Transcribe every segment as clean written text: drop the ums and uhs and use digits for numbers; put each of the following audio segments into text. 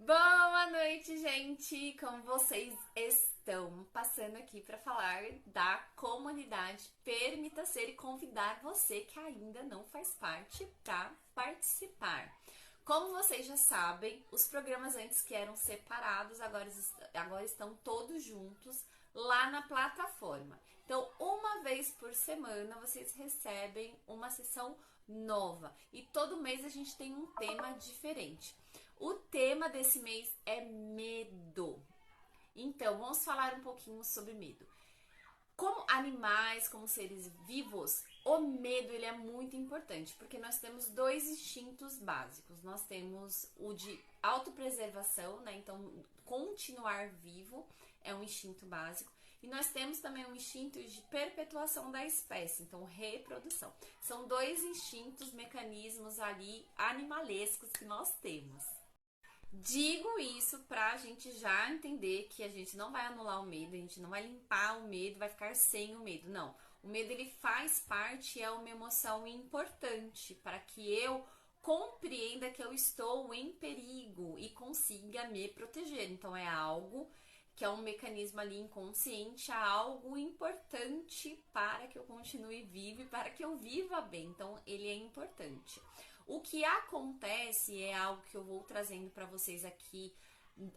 Boa noite, gente! Como vocês estão? Passando aqui para falar da comunidade Permita Ser e convidar você que ainda não faz parte para participar. Como vocês já sabem, os programas antes que eram separados agora estão todos juntos lá na plataforma. Então, uma vez por semana vocês recebem uma sessão nova e todo mês a gente tem um tema diferente. O tema desse mês é medo. Então, vamos falar um pouquinho sobre medo. Como animais, como seres vivos, o medo ele é muito importante, porque nós temos dois instintos básicos. Nós temos o de autopreservação, né? Então, continuar vivo é um instinto básico. E nós temos também um instinto de perpetuação da espécie, então reprodução. São dois instintos, mecanismos ali animalescos que nós temos. Digo isso pra gente já entender que a gente não vai anular o medo, a gente não vai limpar o medo, vai ficar sem o medo. Não, o medo ele faz parte, é uma emoção importante para que eu compreenda que eu estou em perigo e consiga me proteger. Então é algo que é um mecanismo ali inconsciente, é algo importante para que eu continue vivo e para que eu viva bem. Então ele é importante. O que acontece é algo que eu vou trazendo para vocês aqui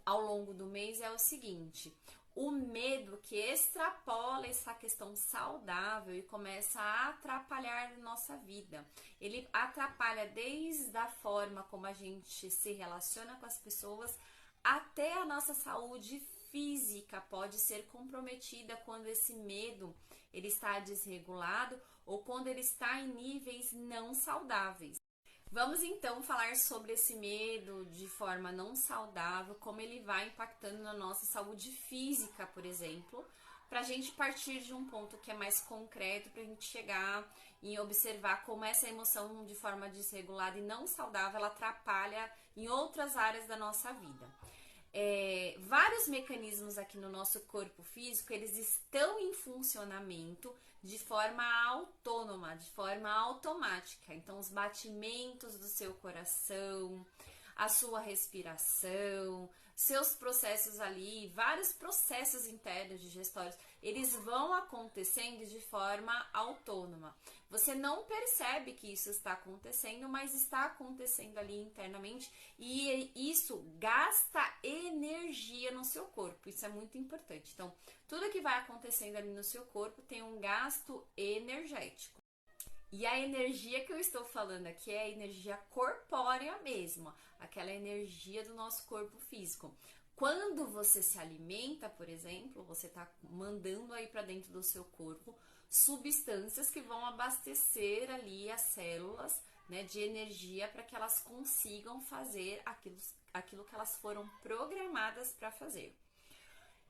ao longo do mês é o seguinte: o medo que extrapola essa questão saudável e começa a atrapalhar a nossa vida. Ele atrapalha desde a forma como a gente se relaciona com as pessoas até a nossa saúde física pode ser comprometida quando esse medo ele está desregulado ou quando ele está em níveis não saudáveis. Vamos então falar sobre esse medo de forma não saudável, como ele vai impactando na nossa saúde física, por exemplo, para a gente partir de um ponto que é mais concreto, para a gente chegar e observar como essa emoção de forma desregulada e não saudável ela atrapalha em outras áreas da nossa vida. Vários mecanismos aqui no nosso corpo físico, eles estão em funcionamento de forma autônoma, de forma automática. Então, os batimentos do seu coração, a sua respiração, seus processos ali, vários processos internos digestórios, eles vão acontecendo de forma autônoma. Você não percebe que isso está acontecendo, mas está acontecendo ali internamente e isso gasta energia no seu corpo. Isso é muito importante. Então, tudo que vai acontecendo ali no seu corpo tem um gasto energético. E a energia que eu estou falando aqui é a energia corpórea mesmo, aquela energia do nosso corpo físico. Quando você se alimenta, por exemplo, você está mandando aí para dentro do seu corpo substâncias que vão abastecer ali as células, né, de energia para que elas consigam fazer aquilo que elas foram programadas para fazer.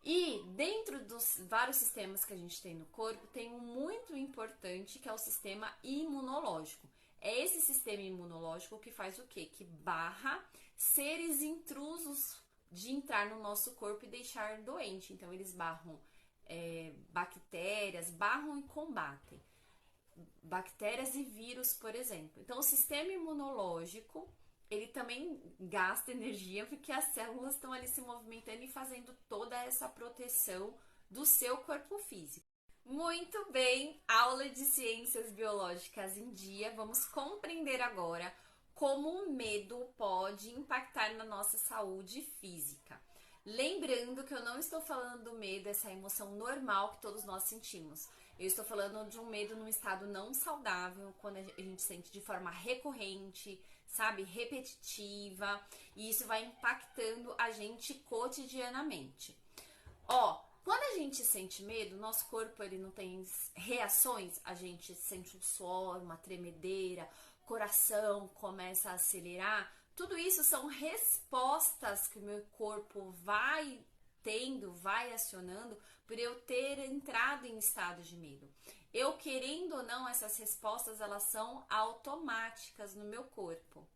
E dentro dos vários sistemas que a gente tem no corpo, tem um muito importante que é o sistema imunológico. É esse sistema imunológico que faz o quê? Que barra seres intrusos de entrar no nosso corpo e deixar doente. Então eles barram bactérias, barram e combatem. Bactérias e vírus, por exemplo. Então o sistema imunológico ele também gasta energia porque as células estão ali se movimentando e fazendo toda essa proteção do seu corpo físico. Muito bem, aula de ciências biológicas em dia. Vamos compreender agora como o medo pode impactar na nossa saúde física. Lembrando que eu não estou falando do medo, essa emoção normal que todos nós sentimos. Eu estou falando de um medo num estado não saudável, quando a gente sente de forma recorrente, sabe, repetitiva, e isso vai impactando a gente cotidianamente. Quando a gente sente medo, nosso corpo ele não tem reações, a gente sente um suor, uma tremedeira, coração começa a acelerar. Tudo isso são respostas que o meu corpo vai tendo, vai acionando por eu ter entrado em estado de medo. Eu querendo ou não, essas respostas elas são automáticas no meu corpo.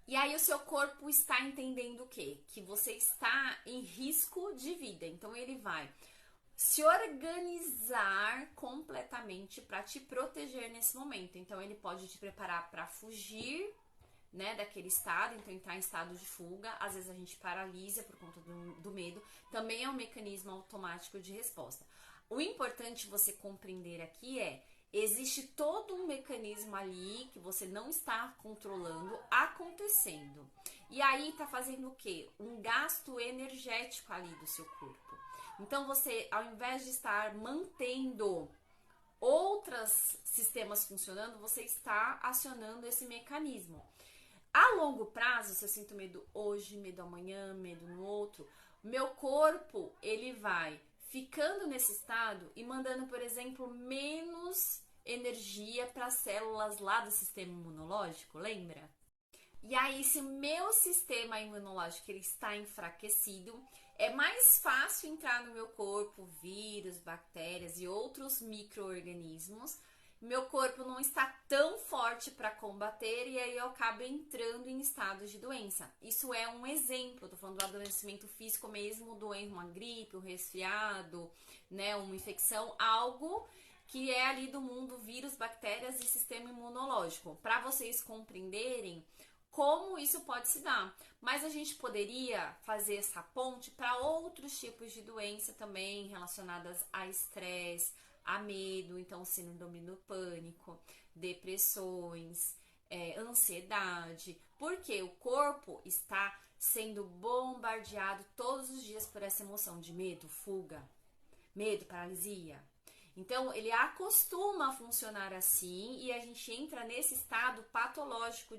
E aí o seu corpo está entendendo o quê? Que você está em risco de vida. Então ele vai se organizar completamente para te proteger nesse momento. Então ele pode te preparar para fugir né, daquele estado, então entrar em estado de fuga, às vezes a gente paralisa por conta do medo, também é um mecanismo automático de resposta. O importante você compreender aqui existe todo um mecanismo ali que você não está controlando acontecendo. E aí tá fazendo o quê? Um gasto energético ali do seu corpo. Então você, ao invés de estar mantendo outros sistemas funcionando, você está acionando esse mecanismo. A longo prazo, se eu sinto medo hoje, medo amanhã, medo no outro, meu corpo, ele vai ficando nesse estado e mandando, por exemplo, menos energia para as células lá do sistema imunológico, lembra? E aí, se o meu sistema imunológico ele está enfraquecido, é mais fácil entrar no meu corpo vírus, bactérias e outros micro-organismos. Meu corpo não está tão forte para combater e aí eu acabo entrando em estados de doença. Isso é um exemplo, tô falando do adoecimento físico mesmo, doença, uma gripe, um resfriado, né, uma infecção, algo que é ali do mundo vírus, bactérias e sistema imunológico, para vocês compreenderem como isso pode se dar. Mas a gente poderia fazer essa ponte para outros tipos de doença também relacionadas a estresse, a medo, então síndrome do pânico, depressões, ansiedade, porque o corpo está sendo bombardeado todos os dias por essa emoção de medo, fuga, medo, paralisia. Então, ele acostuma a funcionar assim e a gente entra nesse estado patológico